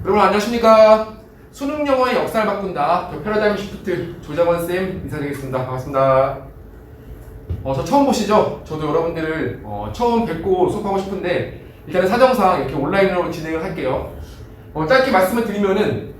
여러분 안녕하십니까? 수능 영어의 역사를 바꾼다 더 패러다임 시프트 조장원쌤 인사드리겠습니다. 반갑습니다. 저 처음 보시죠? 저도 여러분들을 처음 뵙고 수업하고 싶은데 일단은 사정상 이렇게 온라인으로 진행을 할게요. 짧게 말씀을 드리면은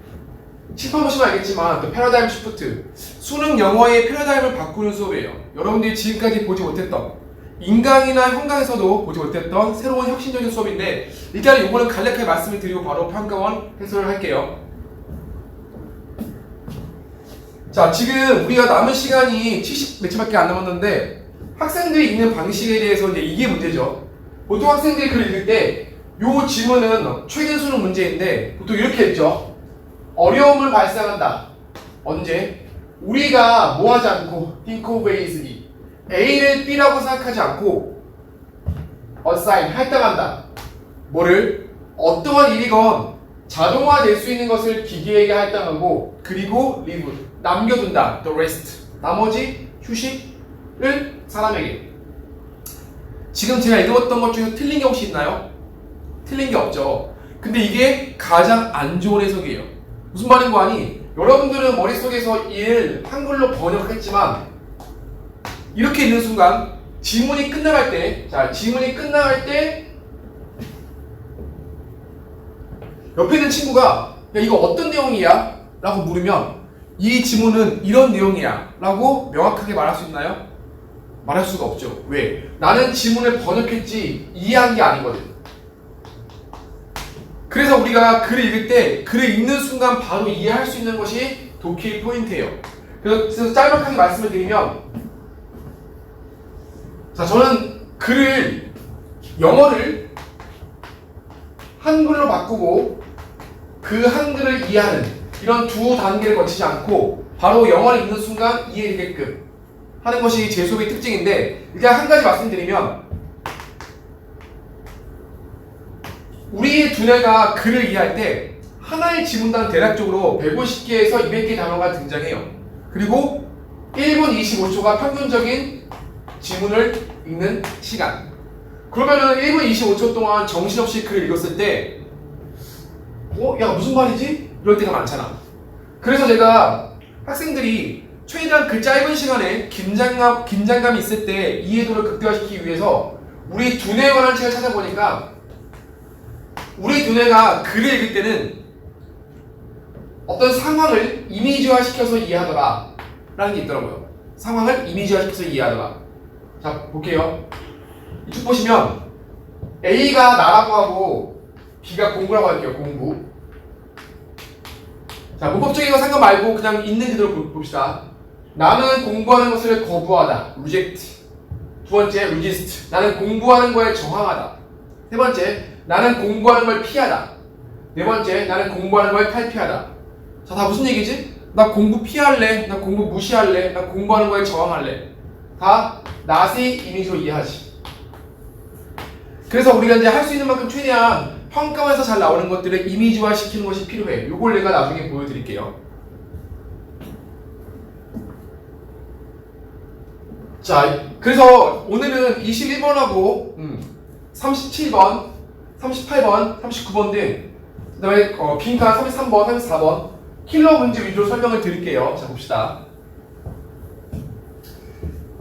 칠판보시면 알겠지만 더 패러다임 시프트 수능 영어의 패러다임을 바꾸는 수업이에요. 여러분들이 지금까지 보지 못했던 인강이나 형강에서도 보지 못했던 새로운 혁신적인 수업인데 일단 이거는 간략하게 말씀을 드리고 바로 평가원 해설을 할게요. 자, 지금 우리가 남은 시간이 70 며칠밖에 안 남았는데 학생들이 읽는 방식에 대해서 이제 이게 문제죠. 보통 학생들이 글을 읽을 때 이 지문은 최근 수능 문제인데 보통 이렇게 했죠. 어려움을 발생한다. 언제? 우리가 뭐 하지 않고 think of A's B A를 B라고 생각하지 않고 assign, 할당한다. 뭐를? 어떠한 일이건 자동화될 수 있는 것을 기계에게 할당하고 그리고 leave, 남겨둔다. the rest, 나머지 휴식을 사람에게. 지금 제가 읽었던 것 중에서 틀린 게 혹시 있나요? 틀린 게 없죠. 근데 이게 가장 안 좋은 해석이에요. 무슨 말인 거 아니? 여러분들은 머릿속에서 한글로 번역했지만 이렇게 있는 순간 지문이 끝나갈 때, 지문이 끝나갈 때 옆에 있는 친구가 야, 이거 어떤 내용이야? 라고 물으면 이 지문은 이런 내용이야 라고 명확하게 말할 수 있나요? 말할 수가 없죠. 왜? 나는 지문을 번역했지 이해한 게 아니거든. 그래서 우리가 글을 읽을 때 글을 읽는 순간 바로 이해할 수 있는 것이 독해의 포인트예요. 그래서 짤막하게 말씀을 드리면 자, 저는 영어를 한글로 바꾸고 그 한글을 이해하는 이런 두 단계를 거치지 않고 바로 영어를 읽는 순간 이해되게끔 하는 것이 제 수업의 특징인데 일단 한 가지 말씀드리면 우리 두뇌가 글을 이해할 때 하나의 지문당 대략적으로 150개에서 200개 단어가 등장해요. 그리고 1분 25초가 평균적인 지문을 읽는 시간. 그러면은 1분 25초 동안 정신없이 글을 읽었을 때 야 무슨 말이지? 이럴 때가 많잖아. 그래서 제가 학생들이 최대한 그 짧은 시간에 긴장감이 있을 때 이해도를 극대화시키기 위해서 우리 두뇌에 관한 책을 찾아보니까 우리 두뇌가 글을 읽을 때는 어떤 상황을 이미지화시켜서 이해하더라 라는 게 있더라고요. 상황을 이미지화시켜서 이해하더라. 자, 볼게요. 이쪽 보시면 A가 나라고 하고 B가 공부라고 할게요. 공부. 자, 문법적인 거 상관 말고 그냥 있는 그대로 봅시다. 나는 공부하는 것을 거부하다. reject. 두 번째, resist. 나는 공부하는 거에 저항하다. 세 번째, 나는 공부하는 걸 피하다. 네 번째, 나는 공부하는 걸 탈피하다. 자, 다 무슨 얘기지? 나 공부 피할래. 나 공부 무시할래. 나 공부하는 거에 저항할래. 다 낫의 이미지로 이해하지. 그래서 우리가 이제 할 수 있는 만큼 최대한 평가원에서 잘 나오는 것들을 이미지화 시키는 것이 필요해. 요걸 내가 나중에 보여드릴게요. 자, 그래서 오늘은 21번하고 37번, 38번, 39번 등 그 다음에 빈칸 33번, 34번 킬러 문제 위주로 설명을 드릴게요. 자, 봅시다.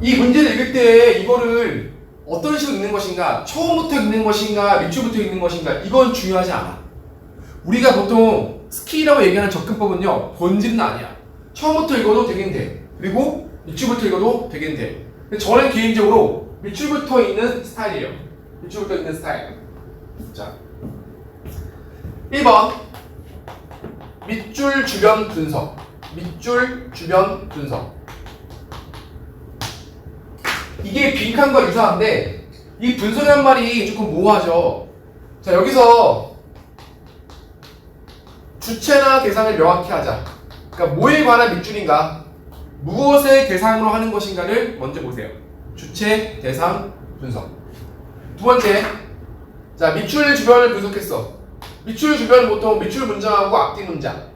이 문제를 읽을 때 이거를 어떤 식으로 읽는 것인가, 처음부터 읽는 것인가, 밑줄부터 읽는 것인가, 이건 중요하지 않아. 우리가 보통 스킬이라고 얘기하는 접근법은요, 본질은 아니야. 처음부터 읽어도 되긴 돼. 그리고 밑줄부터 읽어도 되긴 돼. 근데 저는 개인적으로 밑줄부터 읽는 스타일이에요. 밑줄부터 읽는 스타일. 자, 1번 밑줄 주변 분석. 밑줄 주변 분석. 이게 빈칸과 유사한데 이 분석이란 말이 조금 모호하죠. 자, 여기서 주체나 대상을 명확히 하자. 그러니까 뭐에 관한 밑줄인가, 무엇을 대상으로 하는 것인가를 먼저 보세요. 주체, 대상, 분석. 두 번째, 자, 밑줄 주변을 분석했어. 밑줄 주변은 보통 밑줄 문장하고 앞뒤 문장.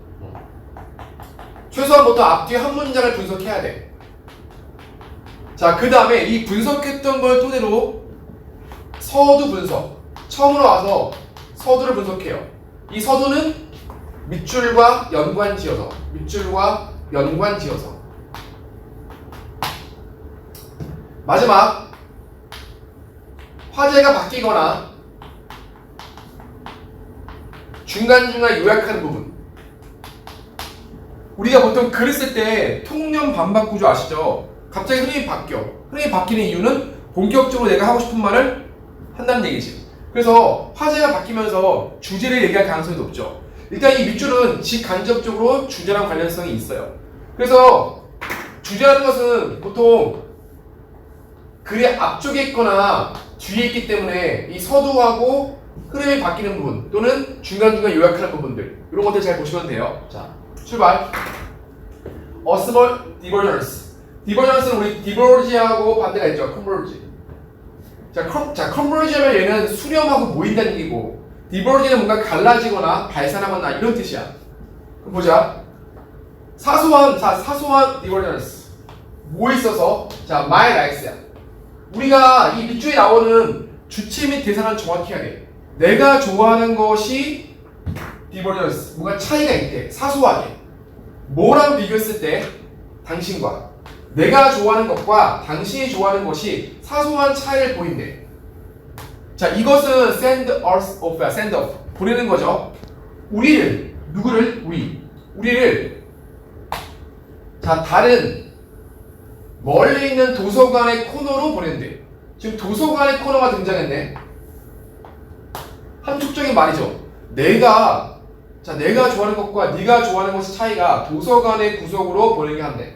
최소한 보통 앞뒤 한 문장을 분석해야 돼. 자, 그 다음에 이 분석했던 걸 토대로 서두 분석. 처음으로 와서 서두를 분석해요. 이 서두는 밑줄과 연관지어서 밑줄과 연관지어서 마지막 화제가 바뀌거나 중간중간 요약하는 부분. 우리가 보통 글을 쓸 때 통념 반박 구조 아시죠? 갑자기 흐름이 바뀌어. 흐름이 바뀌는 이유는 본격적으로 내가 하고 싶은 말을 한다는 얘기지. 그래서 화제가 바뀌면서 주제를 얘기할 가능성이 높죠. 일단 이 밑줄은 직간접적으로 주제랑 관련성이 있어요. 그래서 주제라는 것은 보통 글의 앞쪽에 있거나 뒤에 있기 때문에 이 서두하고 흐름이 바뀌는 부분 또는 중간중간 요약하는 부분들 이런 것들 잘 보시면 돼요. 자, 출발. A small divergence. divergence는 우리 diverge하고 반대가 있죠. converge. 자, converge하면 얘는 수렴하고 모인다는 얘기고 diverge는 뭔가 갈라지거나 발산하거나 이런 뜻이야. 그럼 보자. 사소한 divergence 뭐 있어서 자, my likes야. 우리가 이 밑줄에 나오는 주체 및 대상을 정확히 해야 돼. 내가 좋아하는 것이 divergence 뭔가 차이가 있대. 사소하게 뭐랑 비교했을 때 당신과 내가 좋아하는 것과 당신이 좋아하는 것이 사소한 차이를 보인대. 자, 이것은 send us off야. send off 보내는 거죠. 우리를 누구를 우리를 자 다른 멀리 있는 도서관의 코너로 보낸대. 지금 도서관의 코너가 등장했네. 함축적인 말이죠. 내가 좋아하는 것과 네가 좋아하는 것의 차이가 도서관의 구석으로 보내게 한대.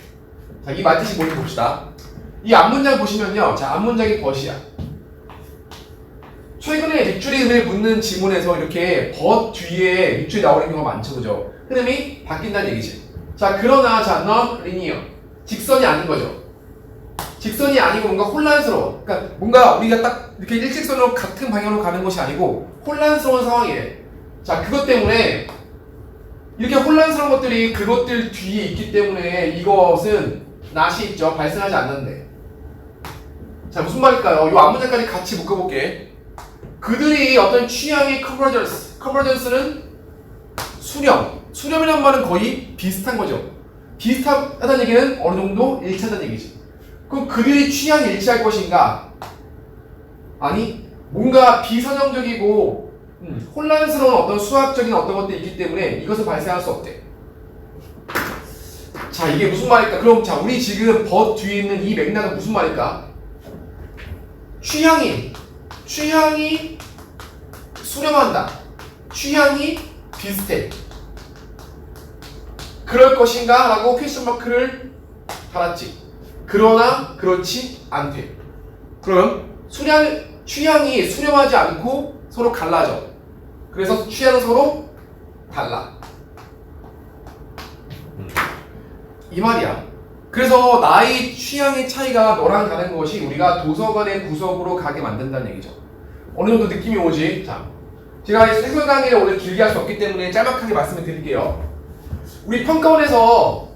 자, 이 말뜻이 뭔지 봅시다. 이 앞문장 보시면요. 자, 앞문장이 벗이야. 최근에 밑줄임을 묻는 지문에서 이렇게 벗 뒤에 밑줄이 나오는 경우가 많죠. 그죠? 흐름이 바뀐다는 얘기지. 자, 그러나 non linear. 직선이 아닌 거죠. 직선이 아니고 뭔가 혼란스러워. 그러니까 뭔가 우리가 딱 이렇게 일직선으로 같은 방향으로 가는 것이 아니고 혼란스러운 상황이래. 자, 그것 때문에 이렇게 혼란스러운 것들이 그것들 뒤에 있기 때문에 이것은 낫이 있죠. 발생하지 않는데. 자, 무슨 말일까요? 이 앞문장까지 같이 묶어볼게. 그들이 어떤 취향의 convergence는 수렴이란 말은 거의 비슷한 거죠. 비슷하다는 얘기는 어느 정도 일치한다는 얘기지. 그럼 그들이 취향이 일치할 것인가? 아니, 뭔가 비선형적이고 혼란스러운 어떤 수학적인 어떤 것들이 있기 때문에 이것을 발생할 수 없대. 자, 이게 무슨 말일까? 그럼 자, 우리 지금 벗 뒤에 있는 이 맥락은 무슨 말일까? 취향이 수렴한다. 취향이 비슷해. 그럴 것인가? 라고 퀘스천 마크를 달았지. 그러나 그렇지 않대. 그럼 취향이 수렴하지 않고 서로 갈라져. 그래서 취향은 서로 달라. 이 말이야. 그래서 나의 취향의 차이가 너랑 다른 것이 우리가 도서관의 구석으로 가게 만든다는 얘기죠. 어느 정도 느낌이 오지? 자, 제가 해설 강의를 오늘 길게 할 수 없기 때문에 짤막하게 말씀을 드릴게요. 우리 평가원에서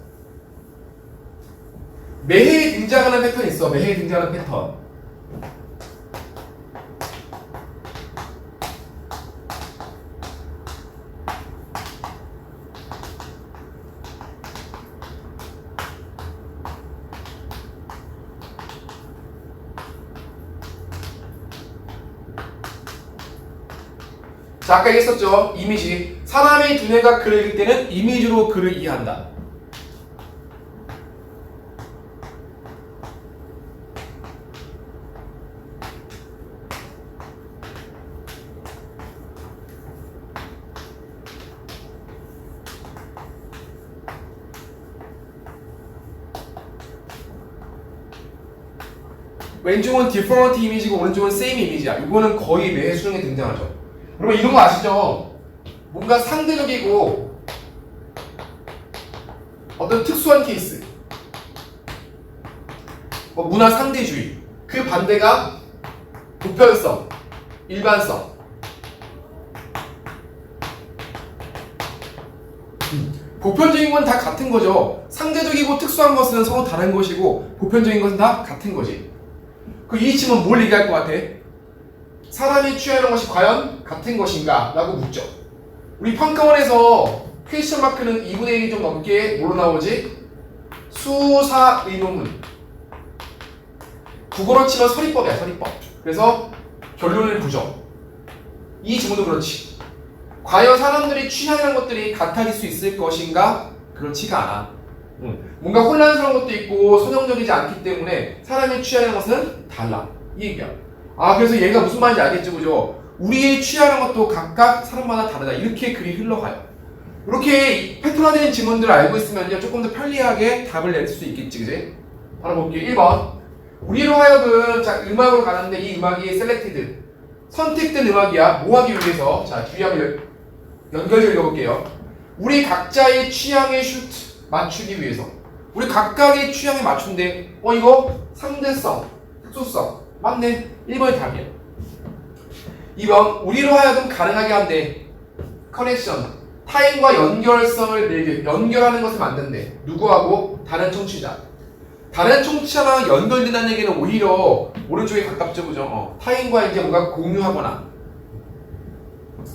매해 등장하는 패턴이 있어. 매해 등장하는 패턴. 자, 아까 얘기했었죠. 이미지. 사람의 두뇌가 글을 읽을 때는 이미지로 글을 이해한다. 왼쪽은 different 이미지고 오른쪽은 same 이미지야. 이거는 거의 매해 수능에 등장하죠. 여러분 이런 거 아시죠? 뭔가 상대적이고 어떤 특수한 케이스, 뭐 문화 상대주의, 그 반대가 보편성, 일반성. 보편적인 건 다 같은 거죠. 상대적이고 특수한 것은 서로 다른 것이고 보편적인 것은 다 같은 거지. 그 이 질문 뭘 얘기할 것 같아? 사람이 취하는 것이 과연 같은 것인가? 라고 묻죠. 우리 평가원에서 퀘스천 마크는 2분의 1이 좀 넘게 뭐로 나오지? 수사 의문문. 국어로 치면 서리법이야, 서리법. 그래서 결론을 부정. 이 지문도 그렇지. 과연 사람들이 취향이라는 것들이 같아질 수 있을 것인가? 그렇지가 않아. 뭔가 혼란스러운 것도 있고 선정적이지 않기 때문에 사람의 취향이라는 것은 달라. 이 얘기야. 아, 그래서 얘가 무슨 말인지 알겠죠, 그죠? 우리의 취향이라는 것도 각각 사람마다 다르다. 이렇게 글이 흘러가요. 이렇게 패턴화된 지문들을 알고 있으면요, 조금 더 편리하게 답을 낼 수 있겠지, 그지? 바로 볼게요. 1번. 우리로 하여금, 자, 음악으로 가는데 이 음악이 셀렉티드. 선택된 음악이야. 뭐 하기 위해서? 자, 뒤에 한번 연결해서 읽어볼게요. 우리 각자의 취향의 슈트. 맞추기 위해서. 우리 각각의 취향에 맞춘데, 이거 상대성, 특수성. 맞네. 1번이 답이야. 2번. 우리로 하여금 가능하게 한대. 커넥션. 타인과 연결성을 연결하는 것을 만든대. 누구하고? 다른 청취자. 다른 청취자랑 연결된다는 얘기는 오히려 오른쪽에 가깝죠, 그죠? 타인과 이제 뭔가 공유하거나.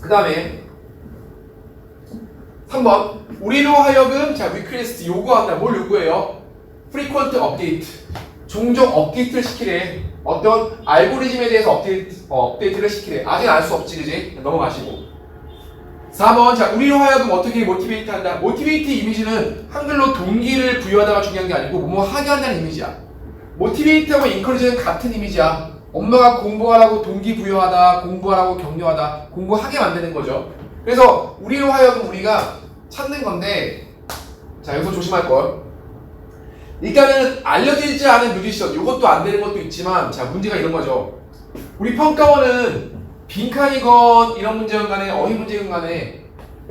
그 다음에 3번. 우리로 하여금, 자, 리퀘스트 요구한다. 뭘 요구해요? frequent update. 종종 업데이트를 시키래. 어떤 알고리즘에 대해서 업데이트를 시키래. 아직 알 수 없지, 그지? 넘어가시고. 4번. 자, 우리로 하여금 어떻게 모티베이트 한다? 모티베이트 이미지는 한글로 동기를 부여하다가 중요한 게 아니고 뭐뭐 하게 한다는 이미지야. 모티베이트하고 인커리지는 같은 이미지야. 엄마가 공부하라고 동기 부여하다, 공부하라고 격려하다, 공부하게 만드는 거죠. 그래서 우리로 하여금 우리가 찾는 건데, 자, 여기서 조심할 걸. 일단은 알려지지 않은 뮤지션, 이것도 안 되는 것도 있지만, 자, 문제가 이런 거죠. 우리 평가원은 빈칸이건 이런 문제건 간에 어휘 문제건 간에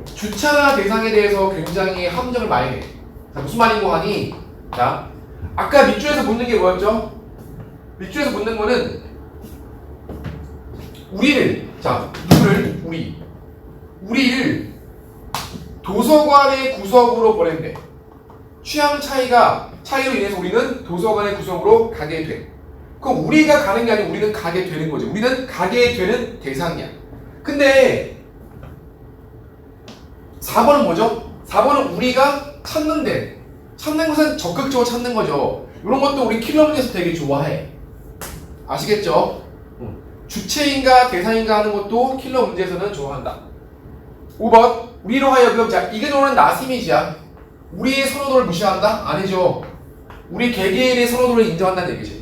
주차나 대상에 대해서 굉장히 함정을 많이 내. 자, 무슨 말인고 하니, 자, 아까 밑줄에서 묻는 게 뭐였죠? 밑줄에서 묻는 거는 우리를, 자, 누구를? 우리를 도서관의 구석으로 보낸대. 취향 차이로 인해서 우리는 도서관의 구석으로 가게 돼. 그럼 우리가 가는 게 아니고 우리는 가게 되는 거지. 우리는 가게 되는 대상이야. 근데 4번은 뭐죠? 4번은 우리가 찾는데, 찾는 것은 적극적으로 찾는 거죠. 이런 것도 우리 킬러 문제에서 되게 좋아해. 아시겠죠? 주체인가 대상인가 하는 것도 킬러 문제에서는 좋아한다. 5번. 우리로 하여금, 자, 이게 너는 나스 이미지야. 우리의 선호도를 무시한다? 아니죠. 우리 개개인의 선호도를 인정한다는 얘기지.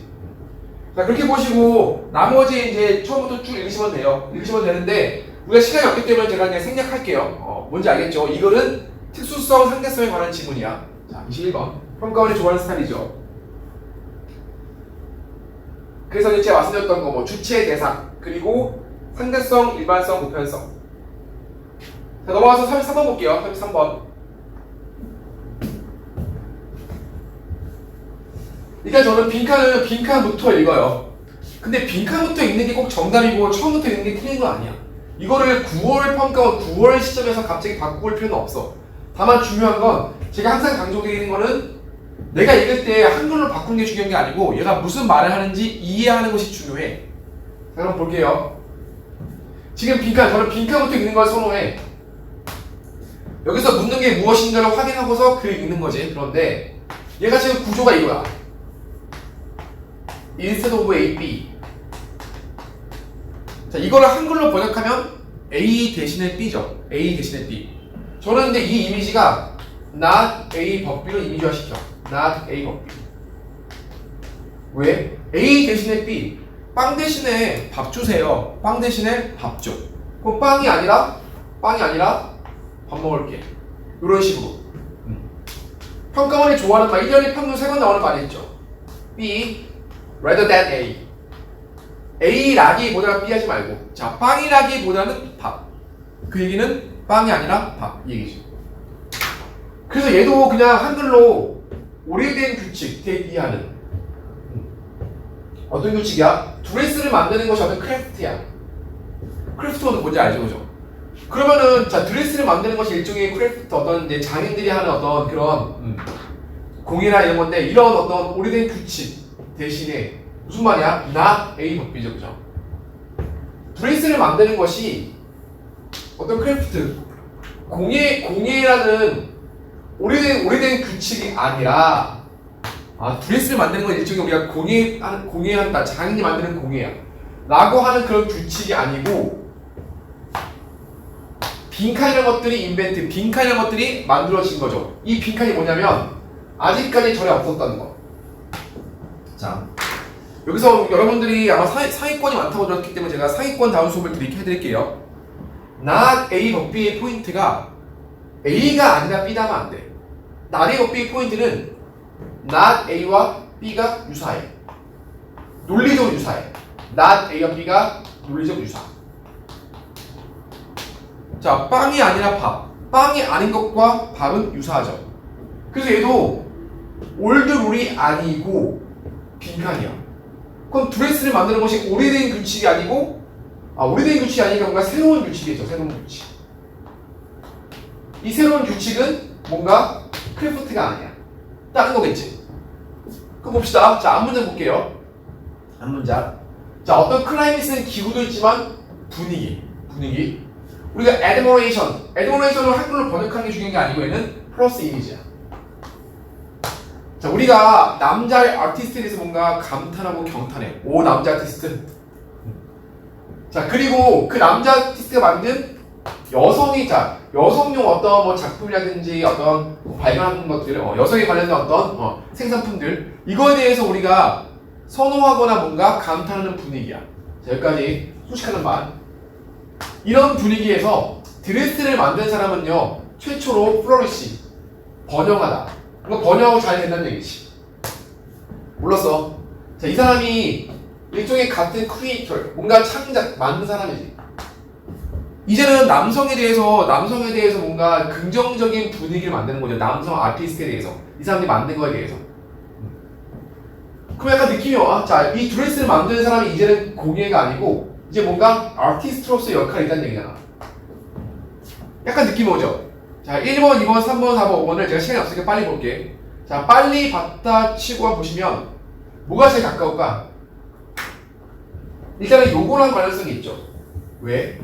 자, 그렇게 보시고 나머지 이제 처음부터 쭉 읽으시면 돼요. 읽으시면 되는데 우리가 시간이 없기 때문에 제가 그냥 생략할게요. 뭔지 알겠죠? 이거는 특수성, 상대성에 관한 지문이야. 자, 21번. 평가원이 좋아하는 스타일이죠. 그래서 이제 제가 말씀드렸던 거, 주체, 대상, 그리고 상대성, 일반성, 보편성. 자, 넘어가서 33번 볼게요. 33번. 일단 저는 빈칸부터 읽어요. 근데 빈칸부터 읽는 게 꼭 정답이고 처음부터 읽는 게 틀린 건 아니야. 이거를 9월 평가원 9월 시점에서 갑자기 바꿀 필요는 없어. 다만 중요한 건 제가 항상 강조드리는 거는 내가 읽을 때 한글로 바꾸는 게 중요한 게 아니고 얘가 무슨 말을 하는지 이해하는 것이 중요해. 자, 그럼 볼게요. 지금 저는 빈칸부터 읽는 걸 선호해. 여기서 묻는 게 무엇인가를 확인하고서 글을 읽는 거지. 그런데 얘가 지금 구조가 이거야. instead of A, B. 자, 이거를 한글로 번역하면 A 대신에 B죠. A 대신에 B. 저는 근데 이 이미지가 not A but B로 이미지화 시켜. not A but B. 왜? A 대신에 B. 빵 대신에 밥 주세요. 빵 대신에 밥 줘. 그럼 빵이 아니라 밥 먹을게. 이런 식으로. 평가원이 좋아하는 말, 1년에 평균 3번 나오는 말이 있죠. B rather than A. A라기보다는 B 하지 말고. 자, 빵이라기보다는 밥. 그 얘기는 빵이 아니라 밥. 이 얘기죠. 그래서 얘도 그냥 한글로 오래된 규칙, 대비하는. 어떤 규칙이야? 드레스를 만드는 것이 어떤 크래프트야. 크래프트는 뭔지 알죠, 그죠? 그러면은, 자, 드레스를 만드는 것이 일종의 크래프트, 어떤 이제 장인들이 하는 어떤 그런 공예나 이런 건데, 이런 어떤 오래된 규칙 대신에 무슨 말이야? not A but B죠, 그죠? 드레스를 만드는 것이 어떤 크래프트, 공예라는 오래된 규칙이 아니라 드레스를 만드는 건 일종의 우리가 공예한다, 장인이 만드는 공예야 라고 하는 그런 규칙이 아니고 빈칸이라는 것들이 빈칸이라는 것들이 만들어진 거죠. 이 빈칸이 뭐냐면 아직까지 절에 없었다는 거. 자, 여기서 여러분들이 아마 상위권이 많다고 들었기 때문에 제가 상위권 다운 수업을 해드릴게요. not A 법 B의 포인트가 A가 아니라 B다 하면 안 돼. not A 법 B의 포인트는 not A와 B가 유사해. 논리적으로 유사해. not A와 B가 논리적으로 유사. 자, 빵이 아니라 밥. 빵이 아닌 것과 밥은 유사하죠. 그래서 얘도 올드 룰이 아니고 빈칸이야. 그럼 드레스를 만드는 것이 오래된 규칙이 아니고 오래된 규칙이 아니니까 뭔가 새로운 규칙이죠. 새로운 규칙. 이 새로운 규칙은 뭔가 크래프트가 아니야. 다른 거겠지. 그럼 봅시다. 자, 앞문장 볼게요. 앞문장. 자, 어떤 클라이밋은 기구도 있지만 분위기. 우리가 admiration을 한글로 번역하는 게 중요한 게 아니고 얘는 플러스 이미지야. 자, 우리가 남자의 아티스트에 대해서 뭔가 감탄하고 경탄해. 오, 남자 아티스트. 자, 그리고 그 남자 아티스트가 만든 여성용 어떤 뭐 작품이라든지 어떤 발견하는 것들, 여성에 관련된 어떤 생산품들, 이거에 대해서 우리가 선호하거나 뭔가 감탄하는 분위기야. 자, 여기까지 소식하는 말. 이런 분위기에서 드레스를 만든 사람은요, 최초로 플러리시, 번영하다. 이거 번영하고 잘 된다는 얘기지. 몰랐어. 자, 이 사람이 일종의 같은 크리에이터, 뭔가 창작, 만든 사람이지. 이제는 남성에 대해서 뭔가 긍정적인 분위기를 만드는 거죠. 남성 아티스트에 대해서. 이 사람들이 만든 거에 대해서. 그럼 약간 느낌이 와. 자, 이 드레스를 만드는 사람이 이제는 공예가 아니고, 이제 뭔가 아티스트로서의 역할이 있다는 얘기잖아. 약간 느낌이 오죠? 자, 1번, 2번, 3번, 4번, 5번을 제가 시간이 없으니까 빨리 볼게. 자, 빨리 봤다 치고 보시면 뭐가 제일 가까울까? 일단은 요거랑 관련성이 있죠. 왜?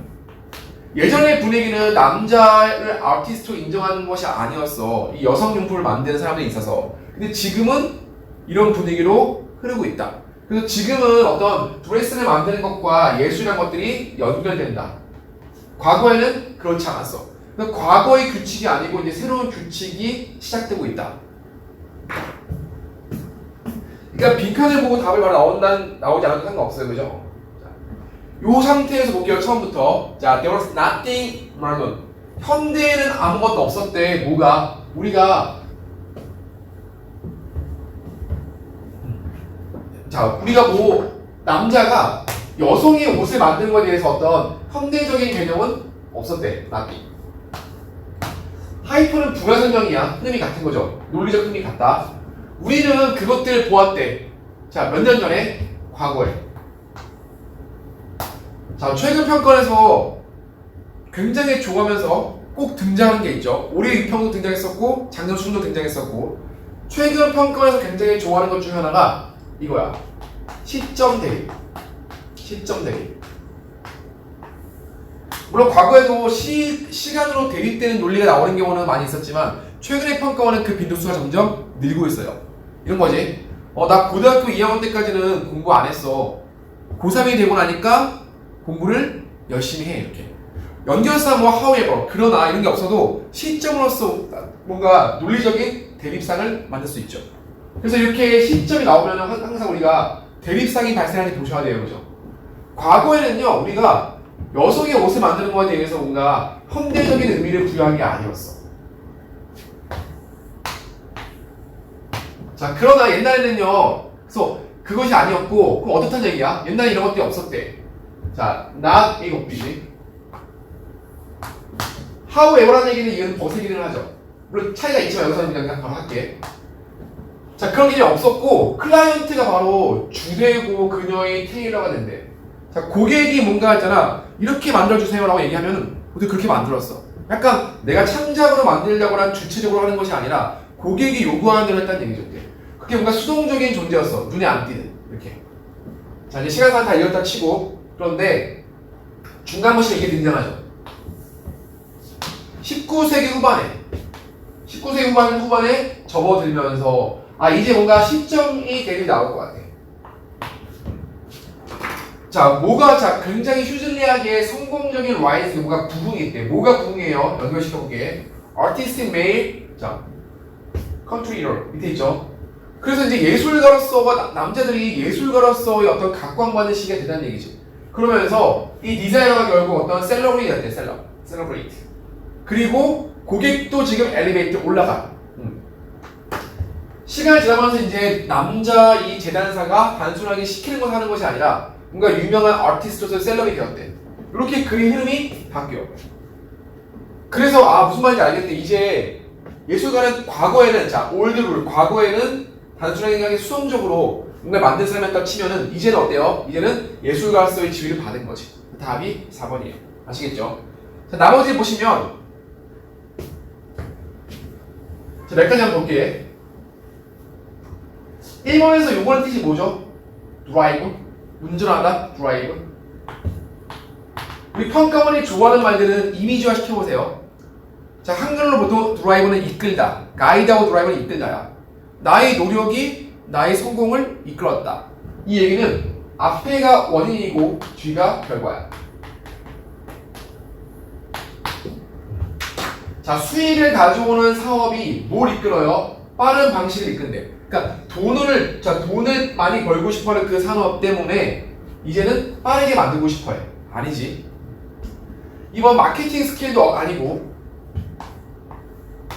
예전의 분위기는 남자를 아티스트로 인정하는 것이 아니었어. 이 여성용품을 만드는 사람들이 있어서. 근데 지금은 이런 분위기로 흐르고 있다. 그래서 지금은 어떤 드레스를 만드는 것과 예술이라는 것들이 연결된다. 과거에는 그렇지 않았어. 그러니까 과거의 규칙이 아니고 이제 새로운 규칙이 시작되고 있다. 그러니까 빈칸을 보고 답을 바로 나오지 않아도 상관없어요. 그죠? 이 상태에서 볼게요. 처음부터. 자, there was nothing modern. 현대에는 아무것도 없었대. 뭐가? 우리가 남자가 여성의 옷을 만드는 것에 대해서 어떤 현대적인 개념은 없었대. nothing. 하이퍼는 불가설명이야. 흐름이 같은 거죠. 논리적 흐름이 같다. 우리는 그것들을 보았대. 자, 몇 년 전에? 과거에. 자, 최근 평가에서 굉장히 좋아하면서 꼭 등장한 게 있죠. 올해 유평도 등장했었고, 작년 수능도 등장했었고, 최근 평가에서 굉장히 좋아하는 것 중에 하나가 이거야. 시점 대립. 물론 과거에도 시간으로 대립되는 논리가 나오는 경우는 많이 있었지만 최근의 평가원은 그 빈도수가 점점 늘고 있어요. 이런 거지. 나 고등학교 2학년 때까지는 공부 안 했어. 고3이 되고 나니까 공부를 열심히 해. 이렇게. 연결사 뭐 however 그러나 이런 게 없어도 시점으로서 뭔가 논리적인 대립상을 만들 수 있죠. 그래서 이렇게 시점이 나오면 항상 우리가 대립상이 발생하는지 보셔야 돼요. 그죠? 과거에는요, 우리가 여성의 옷을 만드는 것에 대해서 뭔가 현대적인 의미를 부여한 게 아니었어. 자, 그러나 옛날에는요, 그래서 그것이 아니었고, 그럼 어떻다는 얘기야? 옛날에 이런 것들이 없었대. 자, not A 없이지. however라는 얘기는 이건 벗어기를 하죠. 물론 차이가 있지만 여기서는 그냥 바로 할게. 자, 그런 게 없었고 클라이언트가 바로 주되고 그녀의 테일러가 된대. 자, 고객이 뭔가 했잖아. 이렇게 만들어주세요 라고 얘기하면 어떻게 그렇게 만들었어. 약간 내가 창작으로 만들려거나 주체적으로 하는 것이 아니라 고객이 요구하는 대로 했다는 얘기죠. 그게 뭔가 수동적인 존재였어. 눈에 안 띄는. 이렇게. 자, 이제 시간상 다 읽었다 치고, 그런데 중간 모습에 이게 등장하죠. 19세기 후반에 접어들면서 이제 뭔가 시점이 대립이 나올 것 같아. 자, 굉장히 슈즐리하게 성공적인 라이즈, 뭐가 부흥이 있대. 뭐가 부흥해요? 연결시켜볼게. Artistic male, country leader 밑에 있죠. 그래서 이제 예술가로서가 남자들이 예술가로서의 어떤 각광받는 시기가 되다는 얘기죠. 그러면서 이 디자이너가 결국 어떤 셀러브리티가 돼, 셀러브리티. 그리고 고객도 지금 엘리베이터 올라가. 시간이 지나면서 이제 남자 이 재단사가 단순하게 시키는 것 하는 것이 아니라 뭔가 유명한 아티스트로서 셀럽이 되었대. 이렇게 그의 흐름이 바뀌어. 그래서 무슨 말인지 알겠대. 이제 예술가는 과거에는 올드룰 과거에는 단순하게 그냥 수동적으로 뭔가 만든 사람이었다 치면은 이제는 어때요? 이제는 예술가로서의 지위를 받은 거지. 답이 4번이에요. 아시겠죠? 자, 나머지 보시면 몇 가지 한번 볼게. 1번에서 요거는 뜻이 뭐죠? 드라이브? 운전하다? 드라이브? 우리 평가원이 좋아하는 말들은 이미지화 시켜보세요. 자, 한글로 보통 드라이브는 이끌다, 가이드하고 드라이브는 이끌다야. 나의 노력이 나의 성공을 이끌었다. 이 얘기는 앞에가 원인이고 뒤가 결과야. 자, 수익을 가져오는 사업이 뭘 이끌어요? 빠른 방식을 이끈대. 그러니까 돈을 많이 벌고 싶어하는 그 산업 때문에 이제는 빠르게 만들고 싶어해. 아니지. 이번 마케팅 스킬도 아니고.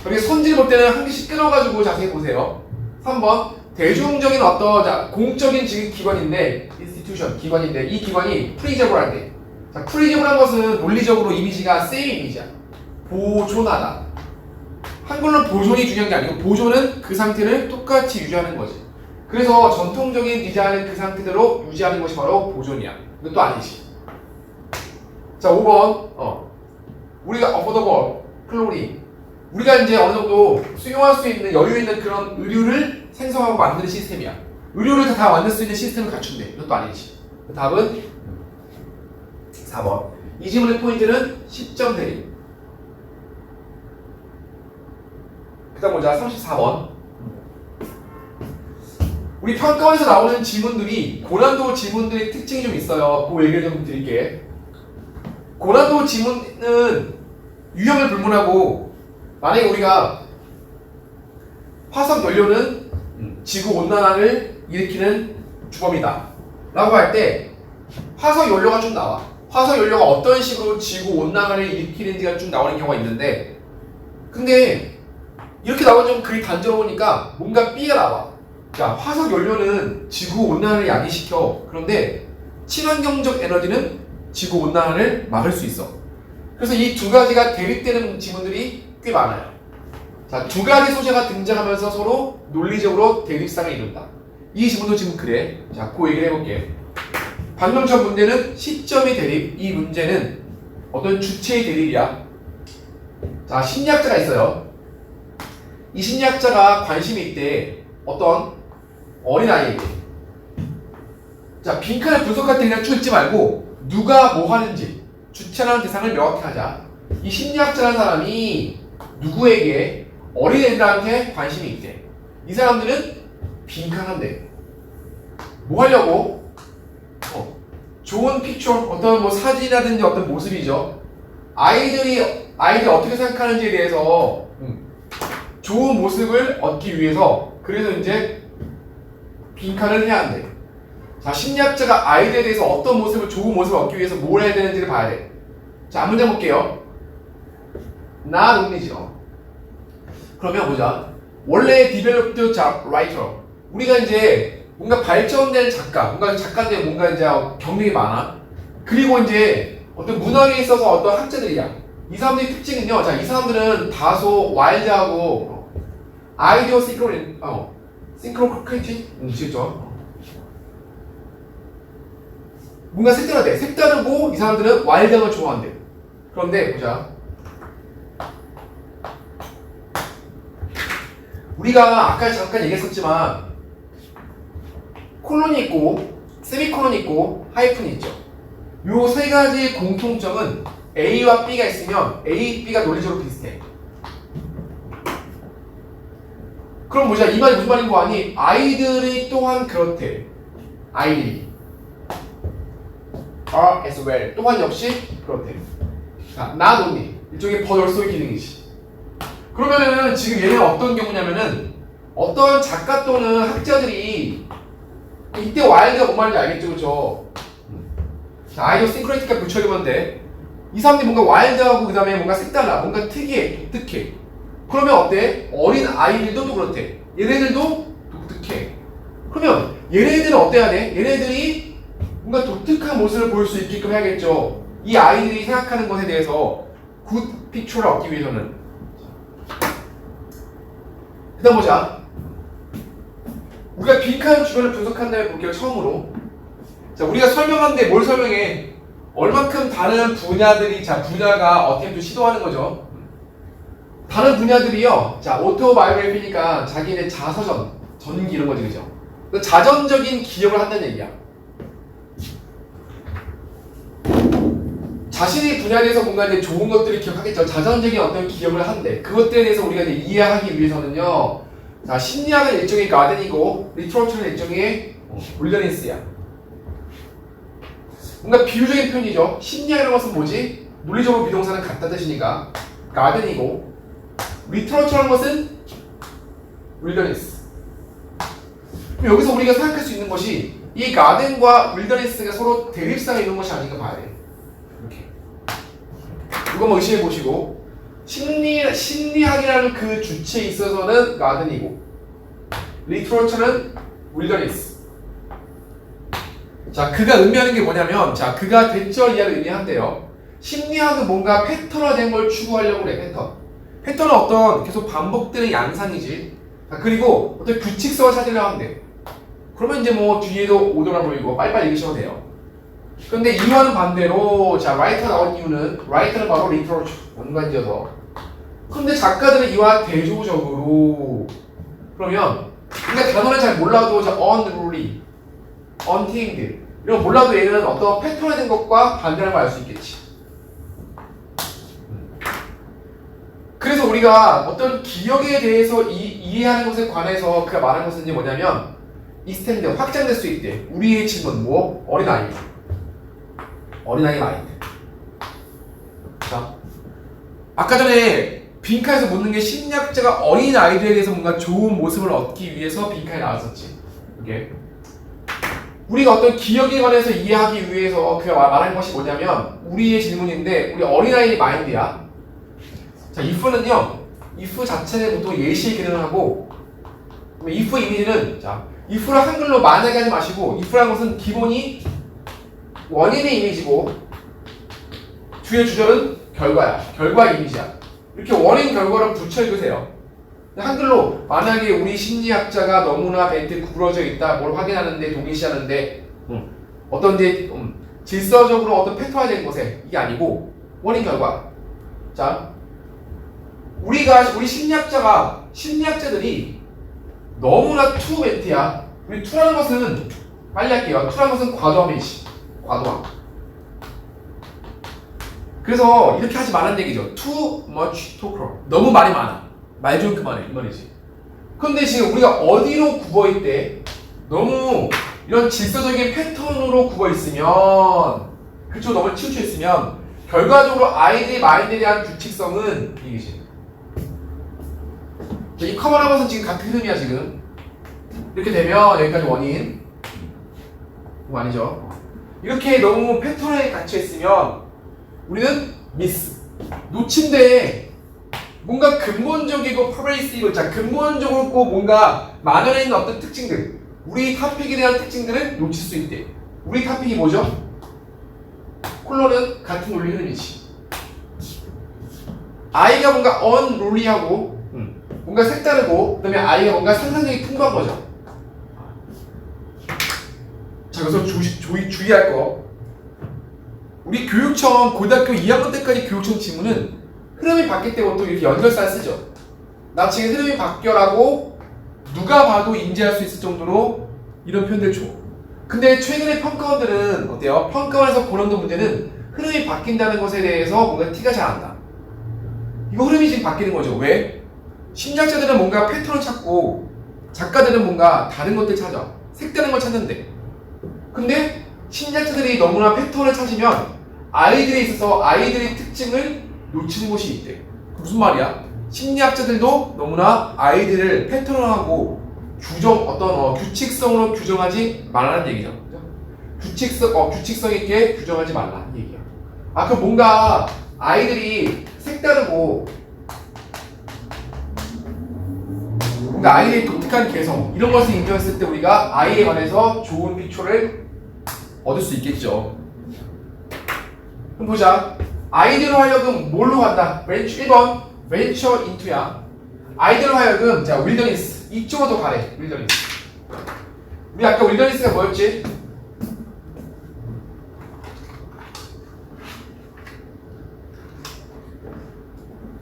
그리고 선질 볼 때는 한 개씩 끊어가지고 자세히 보세요. 3번 대중적인 어떤 공적인 지금 기관인데 기관인데 이 기관이 프리저블한데. 자, 프리저블한 것은 논리적으로 이미지가 세임 이미지야. 보존하다. 한글로는 보존이 중요한 게 아니고 보존은 그 상태를 똑같이 유지하는 거지. 그래서 전통적인 디자인은 그 상태대로 유지하는 것이 바로 보존이야. 이것도 아니지. 자, 5번 우리가 어포더블 클로리 우리가 이제 어느 정도 수용할 수 있는 여유 있는 그런 의류를 생성하고 만드는 시스템이야. 의류를 다 만들 수 있는 시스템을 갖춘대. 이것도 아니지. 답은 4번. 이 질문의 포인트는 시점 대립. 그 다음 보자. 34번. 우리 평가원에서 나오는 지문들이 고난도 지문들의 특징이 좀 있어요. 그 얘기를 좀 드릴게. 고난도 지문은 유형을 불문하고 만약에 우리가 화석 연료는 지구 온난화를 일으키는 주범이다 라고 할 때 화석 연료가 좀 나와. 화석 연료가 어떤 식으로 지구 온난화를 일으키는지가 좀 나오는 경우가 있는데 근데 이렇게 나오면 좀 글이 단조로우니까 뭔가 B가 나와. 자, 화석 연료는 지구 온난화를 야기시켜. 그런데 친환경적 에너지는 지구 온난화를 막을 수 있어. 그래서 이 두 가지가 대립되는 지문들이 꽤 많아요. 자, 두 가지 소재가 등장하면서 서로 논리적으로 대립상을 이룬다. 이 지문도 지금 그래. 자, 그 얘기를 해볼게. 방금 전 문제는 시점의 대립. 이 문제는 어떤 주체의 대립이야. 자, 심리학자가 있어요. 이 심리학자가 관심이 있대. 어떤 어린아이에게. 자, 빈칸을 분석할 때 그냥 쭉 읽지 말고 누가 뭐 하는지 주체라는 대상을 명확히 하자. 이 심리학자라는 사람이 누구에게 어린애들한테 관심이 있대. 이 사람들은 빈칸한데 뭐 하려고? 좋은 픽처, 어떤 뭐 사진이라든지 어떤 모습이죠. 아이들이 어떻게 생각하는지에 대해서 좋은 모습을 얻기 위해서 그래서 이제 빈칸을 해야 한대. 자, 심리학자가 아이들에 대해서 어떤 모습을 좋은 모습을 얻기 위해서 뭘 해야 되는지를 봐야 돼. 자, 한 문제 볼게요. 나 논리죠. 그러면 보자. 원래 developed writer. 우리가 이제 뭔가 발전된 작가, 뭔가 작가인데 뭔가 이제 경력이 많아. 그리고 이제 어떤 문학에 있어서 어떤 학자들이야. 이 사람들의 특징은요. 자, 이 사람들은 다소 와일드하고 아이디어 싱크로크리티? 아시겠죠? 뭔가 색다르대. 색다르고 이 사람들은 와일드한 걸 좋아한대. 그런데 보자. 우리가 아까 잠깐 얘기했었지만 콜론이 있고 세미콜론이 있고 하이픈이 있죠. 요 세 가지 공통점은 A와 B가 있으면 A, B가 논리적으로 비슷해. 그럼 뭐냐? 이 말이 무슨 말인 거 아니? 아이들이 또한 그렇대. 아이들이 are as well. 또한 역시 그렇대. 자, not only. 일종의 버널소의 기능이지. 그러면은 지금 얘는 어떤 경우냐면은 어떤 작가 또는 학자들이 이때 와일드가 뭔 말인지 알겠죠? 그죠? 자, 아이디어 싱크로니티가 붙여주면 돼. 이 사람들이 뭔가 와일드하고 그 다음에 뭔가 색달라. 뭔가 특이해. 독특해. 그러면 어때? 어린 아이들도 또 그렇대. 얘네들도 독특해. 그러면 얘네들은 어때야 돼? 얘네들이 뭔가 독특한 모습을 보일 수 있게끔 해야겠죠. 이 아이들이 생각하는 것에 대해서 굿 픽처를 얻기 위해서는. 일단 보자. 우리가 빈칸 주변을 분석한 다음에 볼게요. 처음으로. 자, 우리가 설명하는데 뭘 설명해? 얼만큼 다른 분야들이, 자, 분야가 어떻게 좀 시도하는 거죠. 다른 분야들이요. 자, 오토바이오그래피니까 자기네 자서전, 전기 이런 거지, 그죠? 자전적인 기억을 한다는 얘기야. 자신의 분야에 대해서 뭔가 이제 좋은 것들을 기억하겠죠. 자전적인 어떤 기억을 한대. 그것들에 대해서 우리가 이제 이해하기 위해서는요. 자, 심리학은 일종의 가든이고, 리터러처는 일종의 윌더니스야. 뭔가 비유적인 표현이죠. 심리학이라는 것은 뭐지? 논리적으로 비동사는 같다 뜻이니까 가든이고, 리터러처라는 것은 윌더니스. 그럼 여기서 우리가 생각할 수 있는 것이 이 가든과 윌더니스가 서로 대립상에 있는 것이 아닌가 봐야 돼. 이렇게. 이거 한번 의심해 보시고, 심리학이라는 그 주체에 있어서는 가든이고, 리터러처는 윌더니스. 자, 그가 의미하는 게 뭐냐면, 자, 그가 대절 이하를 의미한대요. 심리학은 뭔가 패턴화된 걸 추구하려고 그래, 패턴. 패턴은 어떤 계속 반복되는 양상이지. 자, 그리고 어떤 규칙성을 찾으려고 하는데. 그러면 이제 뭐 뒤에도 오더라 보이고 빨리빨리 읽으셔도 돼요. 근데 이와는 반대로, 자, 라이터가 나온 이유는, 라이터는 바로 리터러처, 원관지어서. 근데 작가들은 이와 대조적으로, 그러면 우리가 단어를 잘 몰라도, 자, unruly, untamed 이런 거 몰라도 얘는 어떤 패턴화된 것과 반대라는 걸 알 수 있겠지. 그래서 우리가 어떤 기억에 대해서 이해하는 것에 관해서 그가 말한 것은 이제 뭐냐면, 익스텐드, 확장될 수 있대. 우리의 질문, 뭐? 어린아이. 어린아이 마인드. 자, 아까 전에 빈칸에서 묻는 게 심리학자가 어린아이들에 대해서 뭔가 좋은 모습을 얻기 위해서 빈칸에 나왔었지. 이게 우리가 어떤 기억에 관해서 이해하기 위해서 그가 말한 것이 뭐냐면, 우리의 질문인데, 우리 어린아이 마인드야. 자, if는요, if 자체는 보통 예시의 기능을 하고, if 이미지는, 자, if를 한글로 만약에 하지 마시고, if라는 것은 기본이 원인의 이미지고, 주의 주절은 결과야. 결과 이미지야. 이렇게 원인 결과를 붙여 읽으세요. 한글로 만약에 우리 심리학자가 너무나 벤트 구부러져 있다, 뭘 확인하는데, 동의시하는데, 어떤 이제 질서적으로 어떤 패턴화된 것에, 이게 아니고 원인 결과. 자, 우리 심리학자들이 너무나 투 멘트야. 우리 투라는 것은, 빨리 할게요. 투라는 것은 과도함이지. 과도함. 그래서 이렇게 하지 말라는 얘기죠. Too much talker. 너무 말이 많아. 말 좀 그만해. 이 말이지. 근데 지금 우리가 어디로 굽어 있대? 너무 이런 질서적인 패턴으로 굽어 있으면, 그쵸? 너무 치우쳐 있으면 결과적으로 아이들의 마인드에 대한 규칙성은 이기지. 이 커먼한 것은 지금 같은 흐름이야, 지금. 이렇게 되면 여기까지 원인. 그거 아니죠? 이렇게 너무 패턴에 갇혀있으면 우리는 미스. 놓친데 뭔가 근본적이고 퍼베이시브, 자, 근본적으로 꼭 뭔가 만연해 있는 어떤 특징들, 우리 토픽에 대한 특징들을 놓칠 수 있대. 우리 토픽이 뭐죠? 콜론은 같은 논리 흐름이지. 아이가 뭔가 unruly하고 뭔가 색다르고, 그 다음에 아이가 뭔가 상상력이 풍부한 거죠. 자, 그래서 주의할 거. 우리 교육청 고등학교 2학년 때까지 교육청 지문은 흐름이 바뀔 때부터 이렇게 연결사를 쓰죠. 나 지금 흐름이 바뀌어라고 누가 봐도 인지할 수 있을 정도로 이런 표현들 줘. 근데 최근에 평가원들은 어때요? 평가원에서 고난도 문제는 흐름이 바뀐다는 것에 대해서 뭔가 티가 잘 안 나. 이거 흐름이 지금 바뀌는 거죠. 왜? 심리학자들은 뭔가 패턴을 찾고 작가들은 뭔가 다른 것들 찾아. 색다른 걸 찾는데. 근데 심리학자들이 너무나 패턴을 찾으면 아이들에 있어서 아이들의 특징을 놓치는 곳이 있대. 무슨 말이야? 심리학자들도 너무나 아이들을 패턴화하고 규칙성으로 규정하지 말라는 얘기죠. 규칙성 있게 규정하지 말라는 얘기야. 그럼 뭔가 아이들이 색다르고 뭔가 아이의 독특한 개성 이런 것을 인정했을 때 우리가 아이에 관해서 좋은 피초를 얻을 수 있겠죠. 그럼 보자. 아이들로 하여금 뭘로 간다? 1번 벤처 인투야. 아이들로 하여금 자 윌더니스 이쪽으로 가래. 윌더니스. 우리 아까 윌더니스가 뭐였지?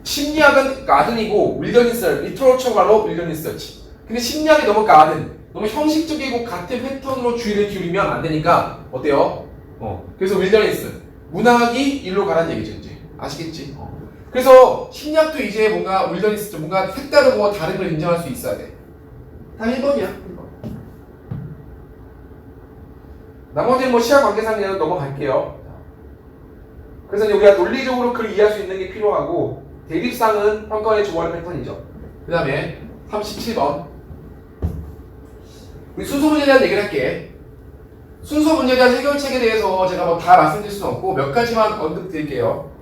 심리학은 가든이고 윌더니스 리터러처가로 윌더니스였지. 근데 심리학이 너무 가든 너무 형식적이고 같은 패턴으로 주의를 기울이면 안 되니까 어때요? 그래서 윌더니스 문학이 일로 가라는 얘기죠. 이제 아시겠지? 그래서 심리학도 이제 뭔가 윌더니스 뭔가 색다르고 다른 걸 인정할 수 있어야 돼. 다 1번이야. 1번. 나머지는 뭐 시각 관계상 그냥 넘어갈게요. 그래서 이제 우리가 논리적으로 그걸 이해할 수 있는 게 필요하고 대립상은 평가원의 주어하는 패턴이죠. 그 다음에 37번 우리 순서 문제에 대한 얘기를 할게. 순서 문제에 대한 해결책에 대해서 제가 뭐 다 말씀드릴 수는 없고 몇 가지만 언급 드릴게요.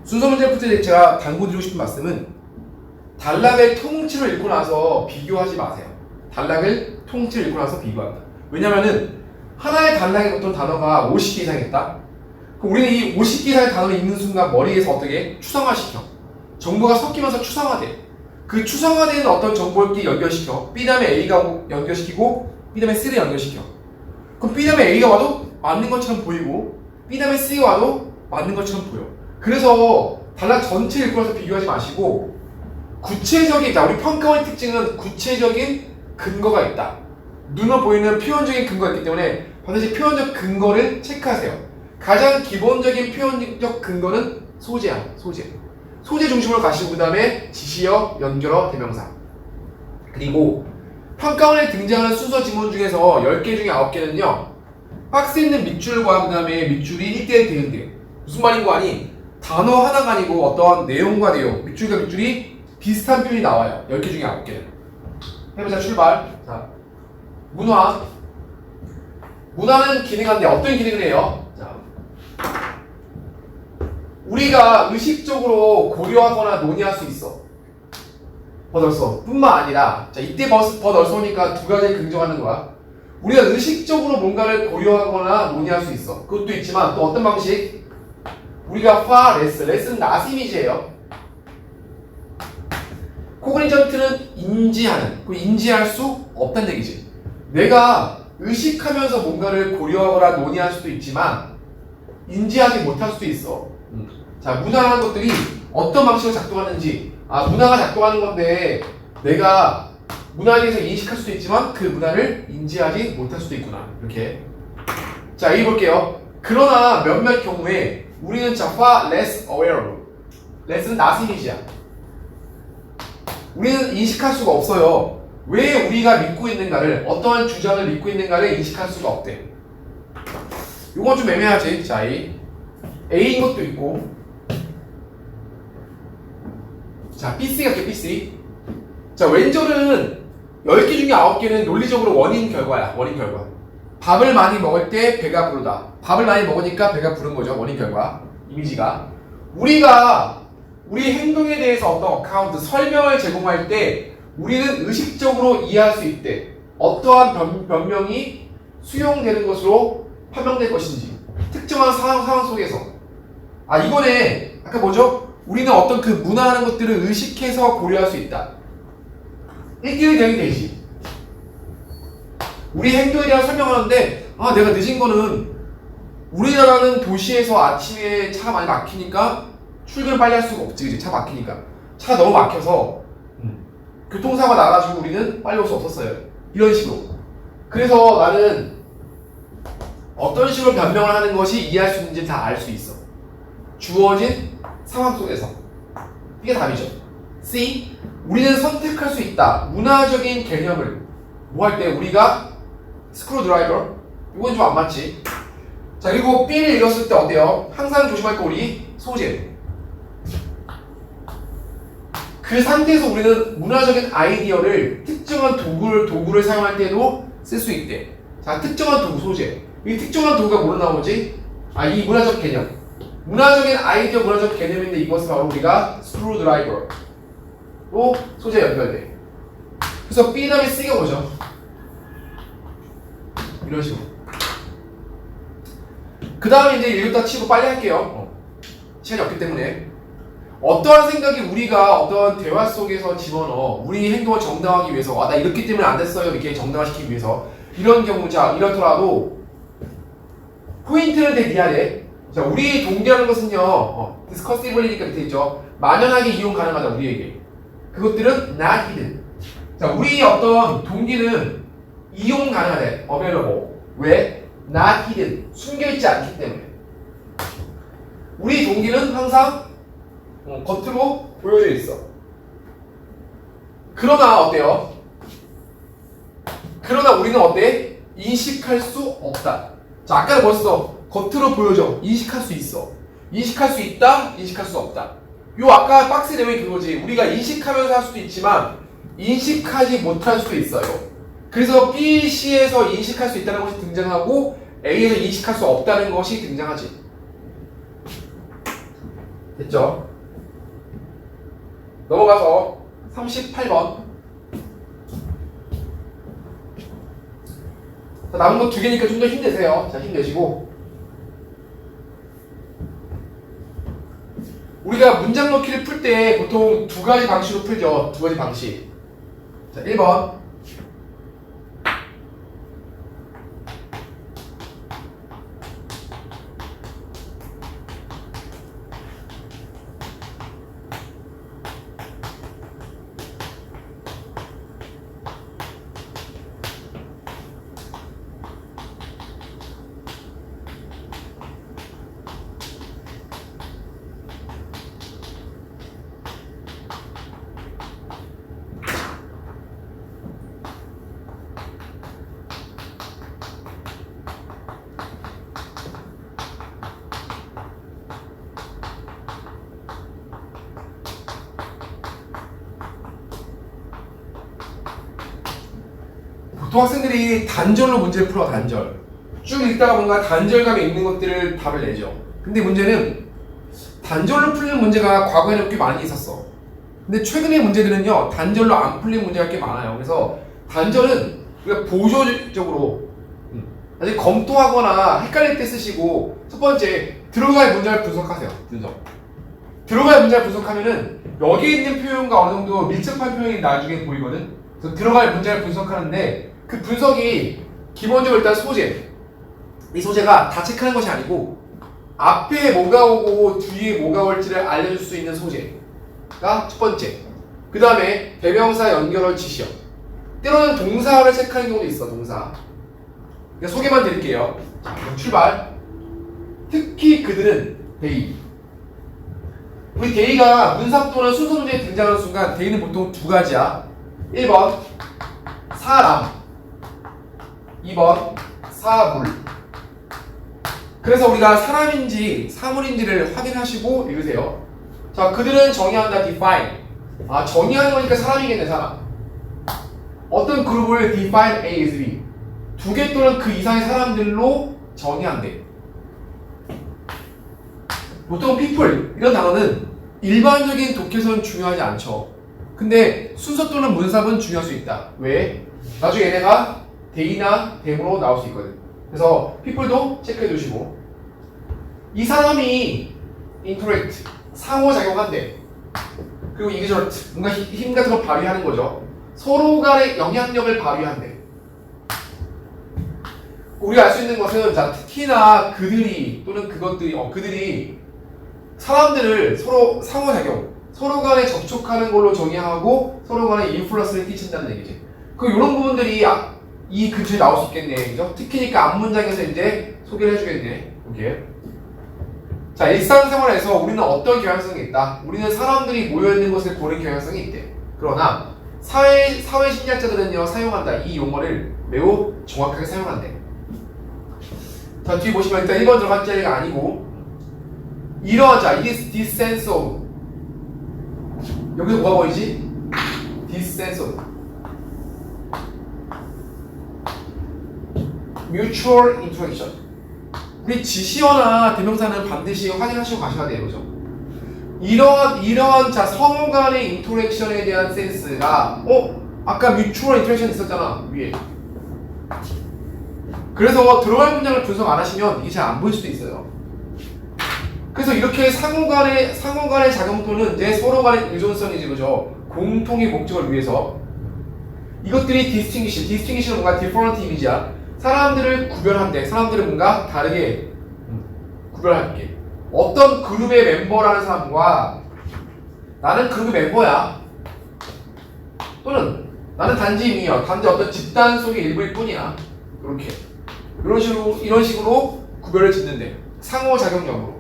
순서 문제 풀 때 제가 당부드리고 싶은 말씀은 단락을 통째로 읽고 나서 비교하지 마세요. 단락을 통째로 읽고 나서 비교한다. 왜냐면은 하나의 단락에 어떤 단어가 50개 이상 있다? 그럼 우리는 이 50개 이상의 단어를 읽는 순간 머리에서 어떻게 추상화시켜. 정보가 섞이면서 추상화돼. 그 추상화되는 어떤 정보를 연결시켜. B 다음에 A가 연결시키고 B 다음에 C를 연결시켜. 그럼 B 다음에 A가 와도 맞는 것처럼 보이고 B 다음에 C가 와도 맞는 것처럼 보여. 그래서 단락 전체 읽고 나서 비교하지 마시고 구체적인, 우리 평가원의 특징은 구체적인 근거가 있다. 눈으로 보이는 표현적인 근거가 있기 때문에 반드시 표현적 근거를 체크하세요. 가장 기본적인 표현적 근거는 소재야. 소재 중심으로 가시고 그 다음에 지시어, 연결어, 대명사. 그리고 평가원에 등장하는 순서 지문 중에서 10개 중에 9개는요 박스에 있는 밑줄과 그 다음에 밑줄이 1대1 대응돼요. 무슨 말인 거 아니? 단어 하나가 아니고 어떤 내용과 내용, 밑줄과 밑줄이 비슷한 표현이 나와요. 10개 중에 9개는. 해보자. 출발. 자, 문화. 문화는 기능하는데 어떤 기능을 해요? 자, 우리가 의식적으로 고려하거나 논의할 수 있어. 버덜서 뿐만 아니라, 자, 이때 버덜서니까 두 가지 긍정하는 거야. 우리가 의식적으로 뭔가를 고려하거나 논의할 수 있어. 그것도 있지만 또 어떤 방식? 우리가 레스는 나스 이미지예요. 코그니전트는 인지하는, 인지할 수 없다는 얘기지. 내가 의식하면서 뭔가를 고려하거나 논의할 수도 있지만 인지하지 못할 수도 있어. 자, 문화라는 것들이 어떤 방식으로 작동하는지, 문화가 작동하는 건데 내가 문화에 대해서 인식할 수도 있지만 그 문화를 인지하지 못할 수도 있구나. 이렇게. 자, 여기 볼게요. 그러나 몇몇 경우에 우리는 far less aware. less는 나스 이미지야. 우리는 인식할 수가 없어요. 왜 우리가 믿고 있는가를, 어떠한 주장을 믿고 있는가를 인식할 수가 없대. 이건 좀 애매하지. 자, A인 것도 있고. 자, BC 갈게, BC. 자, 왼절은 10개 중에 9개는 논리적으로 원인 결과야. 원인 결과. 밥을 많이 먹을 때 배가 부르다. 밥을 많이 먹으니까 배가 부른 거죠. 원인 결과. 이미지가. 우리가 우리 행동에 대해서 어떤 어카운트, 설명을 제공할 때 우리는 의식적으로 이해할 수 있대. 어떠한 변명이 수용되는 것으로 판명될 것인지. 특정한 상황 속에서. 이거네. 아까 뭐죠? 우리는 어떤 그 문화하는 것들을 의식해서 고려할 수 있다. 1대1 대응이 되지. 우리 행동에 대한 설명하는데 내가 늦은 거는 우리나라는 도시에서 아침에 차가 많이 막히니까 출근을 빨리 할 수가 없지. 그치? 차 막히니까. 차가 너무 막혀서 교통사고가 나가지고 우리는 빨리 올 수 없었어요. 이런 식으로. 그래서 나는 어떤 식으로 변명을 하는 것이 이해할 수 있는지 다 알 수 있어. 주어진 상황 속에서. 이게 답이죠. C. 우리는 선택할 수 있다. 문화적인 개념을 뭐 할 때 우리가 스크루 드라이버. 이건 좀 안 맞지. 자, 그리고 B를 읽었을 때 어때요? 항상 조심할 거 우리 소재. 그 상태에서 우리는 문화적인 아이디어를 특정한 도구를 사용할 때도 쓸 수 있대. 자, 특정한 도구 소재. 이 특정한 도구가 뭐로 나오지? 이 문화적 개념. 문화적인 아이디어, 문화적 개념인데 이것을 바로 우리가 스크루 드라이버로 소재 연결돼. 그래서 B 다음에 C가 뭐죠? 이런 식으로. 그 다음에 이제 읽었다 치고 빨리 할게요. 시간이 없기 때문에. 어떠한 생각이 우리가 어떤 대화 속에서 집어넣어 우리 행동을 정당화하기 위해서 나 이렇기 때문에 안 됐어요 이렇게 정당화시키기 위해서 이런 경우 이렇더라도 포인트는 되게 미안해. 자, 우리 동기라는 것은요 discursively니까 밑에 있죠. 만연하게 이용 가능하다 우리에게. 그것들은 not hidden. 자, 우리 어떤 동기는 이용 가능하대. available. 왜? not hidden. 숨겨있지 않기 때문에. 우리 동기는 항상 겉으로 보여져 있어. 그러나 어때요? 그러나 우리는 어때? 인식할 수 없다. 자, 아까는 벌써 겉으로 보여져. 인식할 수 있어. 인식할 수 있다. 인식할 수 없다. 요 아까 박스 내용이 그거지. 우리가 인식하면서 할 수도 있지만 인식하지 못할 수도 있어요. 그래서 B, C에서 인식할 수 있다는 것이 등장하고 A에서 인식할 수 없다는 것이 등장하지. 됐죠? 넘어가서 38번. 자, 남은 거 2개니까 좀 더 힘내세요. 자, 힘내시고. 우리가 문장 넣기를 풀 때 보통 2가지 방식으로 풀죠. 2가지 방식. 자, 1번. 보통 학생들이 단절로 문제를 풀어. 단절. 쭉 읽다가 뭔가 단절감이 있는 것들을 답을 내죠. 근데 문제는 단절로 풀리는 문제가 과거에는 꽤 많이 있었어. 근데 최근의 문제들은요 단절로 안 풀리는 문제가 꽤 많아요. 그래서 단절은 우리가 보조적으로 아직 검토하거나 헷갈릴 때 쓰시고, 첫 번째 들어갈 문장을 분석하세요. 들어갈 문장을 분석하면은 여기 있는 표현과 어느 정도 밀접한 표현이 나중에 보이거든. 그래서 들어갈 문장을 분석하는데 그 분석이 기본적으로 일단 소재. 이 소재가 다 체크하는 것이 아니고 앞에 뭐가 오고 뒤에 뭐가 올지를 알려줄 수 있는 소재가 첫 번째. 그 다음에 대명사 연결어 지시어. 때로는 동사를 체크하는 경우도 있어. 동사. 그냥 소개만 드릴게요. 자, 그럼 출발. 특히 그들은 they. 우리 day가 문사 또는 순서 문제에 등장하는 순간 day는 보통 2가지야. 1번 사람, 2번 사물. 그래서 우리가 사람인지 사물인지를 확인하시고 읽으세요. 자, 그들은 정의한다. define. 정의하는 거니까 사람이겠네. 사람. 어떤 그룹을 define A as B. 2개 또는 그 이상의 사람들로 정의한대. 보통 people 이런 단어는 일반적인 독해서는 중요하지 않죠. 근데 순서 또는 문sab은 중요할 수 있다. 왜? 나중에 얘네가 they나 them으로 나올 수 있거든. 그래서 people도 체크해 두시고, 이 사람이 interact 상호작용한대. 그리고 exert 뭔가 힘 같은 걸 발휘하는 거죠. 서로 간의 영향력을 발휘한대. 우리가 알 수 있는 것은, 자, 특히나 그들이 또는 그들이 사람들을 서로 상호작용, 서로 간에 접촉하는 걸로 정의하고 서로 간에 인플루언스를 끼친다는 얘기지. 이런 부분들이 이 근처에 나올 수 있겠네, 그죠? 특히니까 앞문장에서 이제 소개를 해주겠네. 오케이. 자, 일상생활에서 우리는 어떤 경향성이 있다? 우리는 사람들이 모여있는 것을 보는 경향성이 있대. 그러나 사회심리학자들은요, 사용한다. 이 용어를 매우 정확하게 사용한대. 자, 뒤에 보시면 일단 1번 들어간 자리가 아니고, 이러하자. this sense of. 여기서 뭐가 보이지? this sense of mutual interaction. 우리 지시어나 대명사는 반드시 확인하시고 가셔야 돼요, 그죠? 이러한 자, 성우 간의 인터랙션에 대한 센스가, 아까 mutual interaction 있었잖아, 위에. 그래서 들어갈 문장을 분석 안 하시면 이게 잘 안 보일 수도 있어요. 그래서 이렇게 상호 간의 작용토는 이제 서로 간의 의존성이지, 그죠? 공통의 목적을 위해서. 이것들이 distinguish는 뭔가 different 이미지야. 사람들을 구별한대. 사람들을 뭔가 다르게 구별할게. 어떤 그룹의 멤버라는 사람과 나는 그룹의 멤버야. 또는 나는 단지 어떤 집단 속의 일부일 뿐이야. 이렇게. 이런 식으로 구별을 짓는데. 상호작용적으로.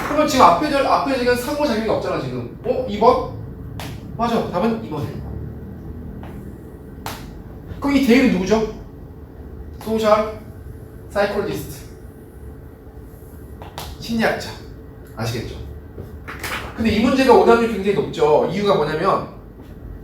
그러면 지금 앞에 지금 상호작용이 없잖아, 지금. 2번? 맞아. 답은 2번이에요. 그럼 이 대일은 누구죠? 소셜 사이콜리스트. 심리학자. 아시겠죠? 근데 이 문제가 오답률이 굉장히 높죠. 이유가 뭐냐면,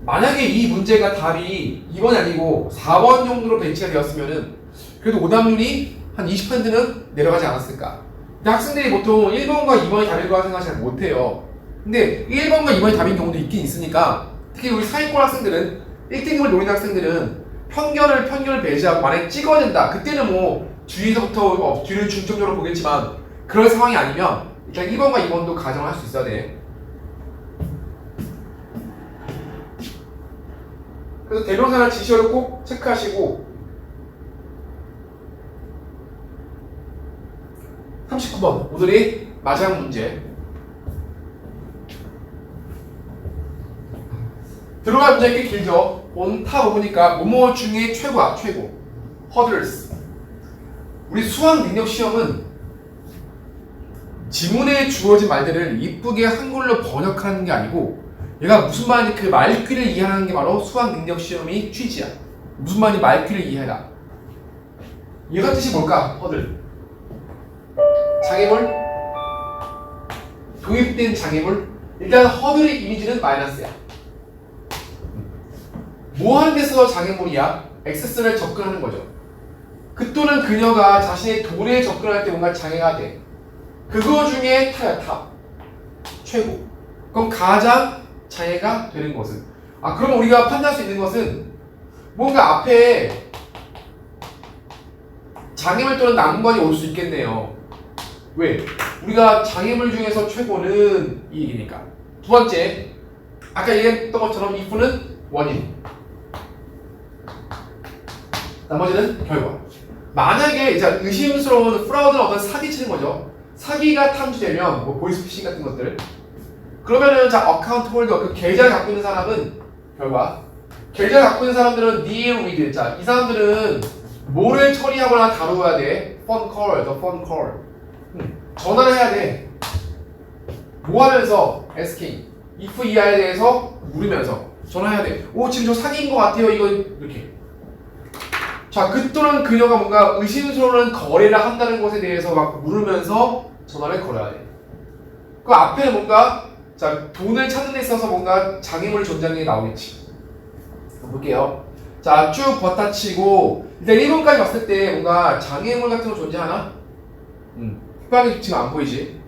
만약에 이 문제가 답이 2번이 아니고 4번 정도로 배치가 되었으면은 그래도 오답률이 한 20%는 내려가지 않았을까. 근데 학생들이 보통 1번과 2번이 답일 거라 생각 잘 못해요. 근데 1번과 2번이 답인 경우도 있긴 있으니까, 특히 우리 사이콜 학생들은 1등급을 노리는 학생들은 편견을 배제하고 만약에 찍어야 된다. 그때는 뭐 주위에서부터 뒤를 중점적으로 보겠지만, 그럴 상황이 아니면 일단 1번과 2번도 가정을 할 수 있어야 돼. 그래서 대명사나 지시어를 꼭 체크하시고, 39번 오늘의 마지막 문제. 들어갈 문제 꽤 길죠. 타 보니까 뭐뭐 중에 최고야, 최고. hurdles. 우리 수학 능력 시험은 지문에 주어진 말들을 이쁘게 한글로 번역하는 게 아니고, 얘가 무슨 말인지 그 말귀를 이해하는 게 바로 수학 능력 시험의 취지야. 무슨 말인지 말귀를 이해해라. 얘가 뜻이 뭘까? hurdle. 장애물? 도입된 장애물? 일단 hurdle의 이미지는 마이너스야. 뭐 하는 데서 장애물이야? 액세스를 접근하는 거죠. 그 또는 그녀가 자신의 돈에 접근할 때 뭔가 장애가 돼. 그거 중에 타야, 타. 최고. 그럼 가장 장애가 되는 것은? 그럼 우리가 판단할 수 있는 것은 뭔가 앞에 장애물 또는 난관이 올 수 있겠네요. 왜? 우리가 장애물 중에서 최고는 이 얘기니까. 두 번째, 아까 얘기했던 것처럼 if는 원인, 나머지는 결과. 만약에 이제 의심스러운 프라우드는 어떤 사기치는 거죠. 사기가 탐지되면 뭐 보이스피싱 같은 것들. 그러면은 자, 어카운트 홀더, 그 계좌를 갖고 있는 사람은 결과. 계좌를 갖고 있는 사람들은 deal with. 자, 이 사람들은 뭐를 처리하거나 다루어야 돼? phone call, the phone call. 전화를 해야 돼. 뭐 하면서? asking. if 이하에 대해서 물으면서 전화해야 돼. 지금 저 사기인 것 같아요. 이거 이렇게. 자, 그 또는 그녀가 뭔가 의심스러운 거래를 한다는 것에 대해서 막 물으면서 전화를 걸어야 돼. 그 앞에 뭔가, 자, 돈을 찾는 데 있어서 뭔가 장애물 존재하는 게 나오겠지. 볼게요. 자, 쭉 버타치고 일단 1번까지 봤을 때 뭔가 장애물 같은 거 존재하나? 특별하게 지금 안 보이지?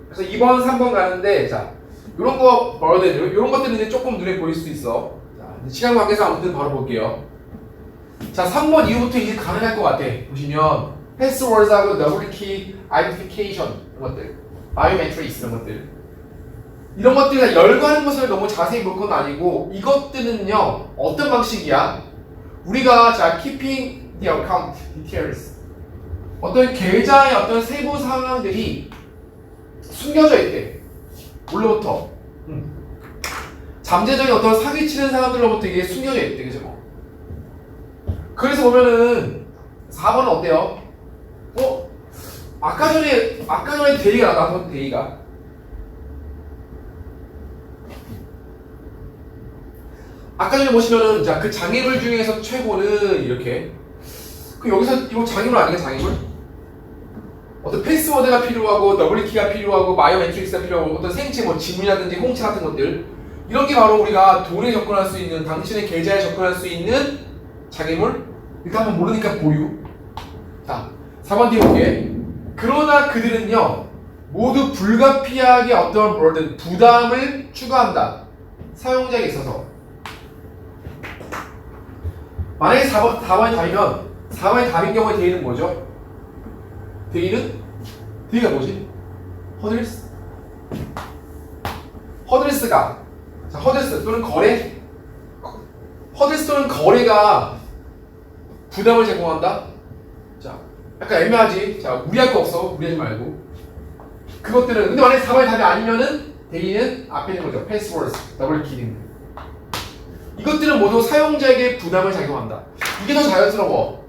그래서 2번, 3번 가는데 자 이런 거 뭐라도 이런 것들은 이제 조금 눈에 보일 수 있어. 자, 시간 관계상 아무튼 바로 볼게요. 자 3번 이후부터 이제 가능할 것 같아. 보시면 패스워드하고 더블키 아이덴티피케이션 이런 것들, 바이오메트릭스 이런 것들, 이런 것들이 열거하는 것을 너무 자세히 볼 건 아니고 이것들은요 어떤 방식이야? 우리가 자 keeping the account details, 어떤 계좌의 어떤 세부 상황들이 숨겨져 있대. 뭘로부터? 잠재적인 어떤 사기치는 사람들로부터 이게 숨겨져 있대. 그죠? 그래서 보면은 4번은 어때요? 아까 전에 데이가 나왔던 데이가. 아까 전에 보시면은 자 그 장애물 중에서 최고는 이렇게. 그 여기서 이거 장애물 아니야 장애물? 어떤 패스워드가 필요하고 더블키가 필요하고 바이오메트릭스가 필요하고 어떤 생체 뭐 지문이라든지 홍채 같은 것들, 이런 게 바로 우리가 돈에 접근할 수 있는, 당신의 계좌에 접근할 수 있는 장애물. 일단 한번 모르니까 보유. 자 4번 뒤에 볼게. 그러나 그들은요 모두 불가피하게 어떤 burden, 부담을 추가한다, 사용자에게 있어서. 만약에 4번이 답이면 4번이 답인 경우에 데이는 뭐죠? 데이가 뭐지? 허들스가 자 허들스 또는 거래, 허들스 또는 거래가 부담을 제공한다? 자 약간 애매하지? 자 무리할 거 없어. 무리하지 말고 그것들은. 근데 만약에 4번이 답이 아니면은 데이는 앞에 있는 거죠. 패스워드, 더블키 등 이것들은 모두 사용자에게 부담을 작용한다. 이게 더 자연스러워.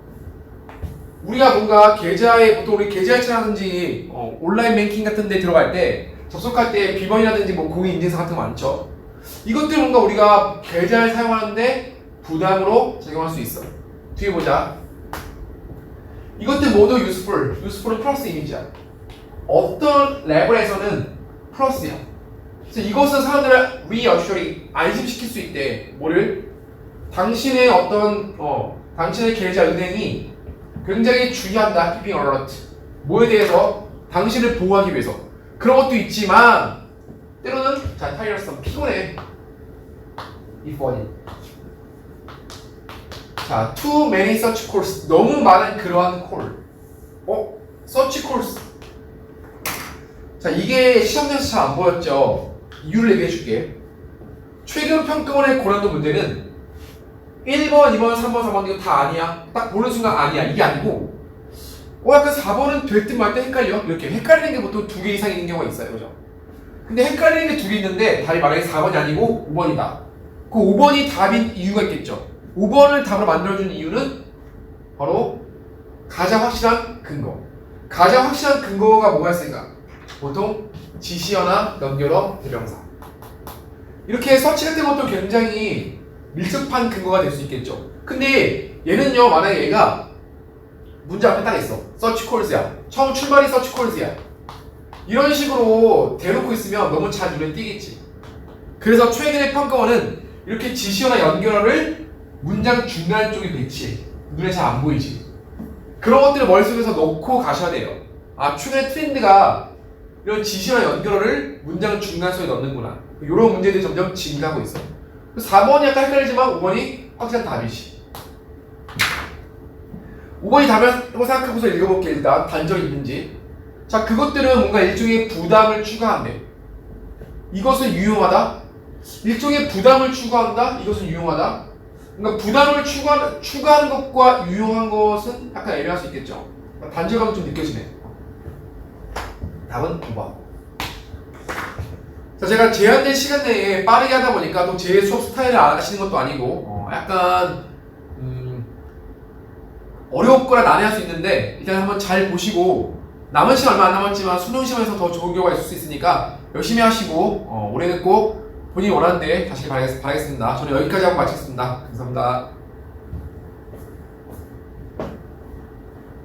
우리가 뭔가 계좌에, 보통 우리 계좌이체라든지 온라인 뱅킹 같은 데 들어갈 때 접속할 때 비번이라든지 뭐 공인인증서 같은 거 많죠. 이것들 뭔가 우리가 계좌를 사용하는데 부담으로 작용할 수 있어. 뒤에 보자. 이것들 모두 useful은 플러스 이미지야. 어떤 레벨에서는 플러스야. 그래서 이것은 사람들을 reassuring, 안심시킬 수 있대. 뭐를? 당신의 어떤 당신의 계좌 은행이 굉장히 주의한다. keeping alert. 뭐에 대해서? 당신을 보호하기 위해서. 그런 것도 있지만 때로는 자 tiresome, 피곤해. if one. 자 too many such calls, 너무 많은 그러한 콜. such calls. 자 이게 시험에서 잘 안 보였죠. 이유를 얘기해 줄게. 최근 평가원의 고난도 문제는 1번, 2번, 3번, 4번 이거 다 아니야. 딱 보는 순간 아니야. 이게 아니고 약간 4번은 될 듯 말 듯 헷갈려. 이렇게 헷갈리는 게 보통 2개 이상 있는 경우가 있어요. 그죠? 근데 헷갈리는 게 2개 있는데 답이 만약에 4번이 아니고 5번이다. 그 5번이 답인 이유가 있겠죠. 5번을 답으로 만들어준 이유는 바로 가장 확실한 근거. 가장 확실한 근거가 뭐가 있을까? 보통 지시어나 연결어, 대명사. 이렇게 서치 같은 것도 굉장히 밀접한 근거가 될 수 있겠죠. 근데 얘는요, 만약에 얘가 문제 앞에 딱 있어. 서치 콜즈야. 처음 출발이 서치 콜즈야. 이런 식으로 대놓고 있으면 너무 잘 눈에 띄겠지. 그래서 최근의 평가원은 이렇게 지시어나 연결어를 문장 중간 쪽에 배치해. 눈에 잘 안 보이지. 그런 것들을 머릿속에서 넣고 가셔야 돼요. 최근의 트렌드가 이런 지시어나 연결어를 문장 중간 속에 넣는구나. 이런 문제들이 점점 증가하고 있어. 4번이 약간 헷갈리지만 5번이 확실한 답이지. 5번이 답이라고 생각하고서 읽어볼게. 일단 단적이 있는지. 자, 그것들은 뭔가 일종의 부담을 추가한대. 이것은 유용하다. 일종의 부담을 추가한다. 이것은 유용하다. 그러니까 부담을 추가하는 것과 유용한 것은 약간 애매할 수 있겠죠. 단절감이 좀 느껴지네. 답은 5번. 자, 제가 제한된 시간 내에 빠르게 하다 보니까 또 제 수업 스타일을 아시는 것도 아니고 약간 어렵거나 난해할 수 있는데 일단 한번 잘 보시고 남은 시간 얼마 안 남았지만 수능 시험에서 더 좋은 결과가 있을 수 있으니까 열심히 하시고 올해는 꼭 본인이 원하는 데 가시길 바라겠습니다. 저는 여기까지 하고 마치겠습니다. 감사합니다.